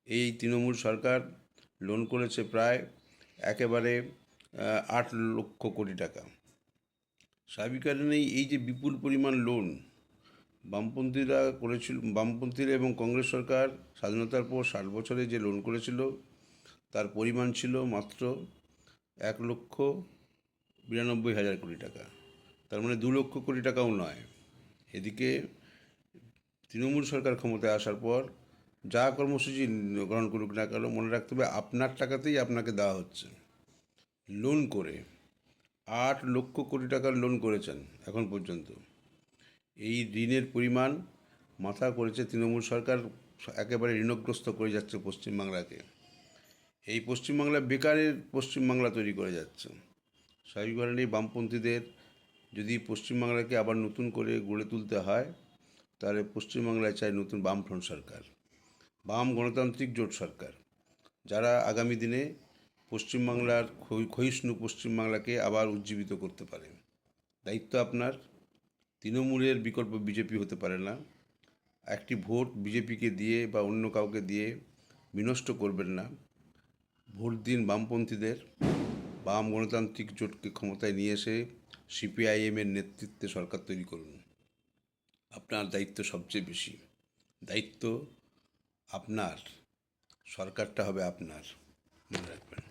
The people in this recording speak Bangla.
এই তৃণমূল সরকার লোন করেছে প্রায় একেবারে 8 লক্ষ কোটি টাকা। স্বাভাবিক কারণেই এই যে বিপুল পরিমাণ লোন বামপন্থীরা এবং কংগ্রেস সরকার স্বাধীনতার পর 60 বছরে যে লোন করেছিল তার পরিমাণ ছিল মাত্র 1,92,000 কোটি টাকা। তার মানে 2 লক্ষ কোটি টাকাও নয়। এদিকে তৃণমূল সরকার ক্ষমতায় আসার পর যা কর্মসূচি গ্রহণ করুক না কেন, মনে রাখতে হবে আপনার টাকাতেই আপনাকে দেওয়া হচ্ছে। লোন করে 8 লক্ষ কোটি টাকার লোন করেছেন এখন পর্যন্ত। এই ঋণের পরিমাণ মাথা করেছে তৃণমূল সরকার, একেবারে ঋণগ্রস্ত করে যাচ্ছে পশ্চিমবাংলাকে। এই পশ্চিমবাংলা বেকারের পশ্চিমবাংলা তৈরি করে যাচ্ছে। স্বাভাবিকভাবেই বামপন্থীদের যদি পশ্চিমবাংলাকে আবার নতুন করে গড়ে তুলতে হয়, তাহলে পশ্চিমবাংলায় চাই নতুন বামফ্রন্ট সরকার, বাম গণতান্ত্রিক জোট সরকার, যারা আগামী দিনে পশ্চিমবাংলার ক্ষয়িষ্ণু পশ্চিমবাংলাকে আবার উজ্জীবিত করতে পারে। দায়িত্ব আপনার। তৃণমূলের বিকল্প বিজেপি হতে পারে না। একটি ভোট বিজেপিকে দিয়ে বা অন্য কাউকে দিয়ে বিনষ্ট করবেন না। ভোট দিন বামপন্থীদের, বাম গণতান্ত্রিক জোটকে ক্ষমতায় নিয়ে এসে সিপিআইএমের নেতৃত্বে সরকার তৈরি করুন। আপনার দায়িত্ব সবচেয়ে বেশি। দায়িত্ব আপনার, সরকারটা হবে আপনার, মনে রাখবেন।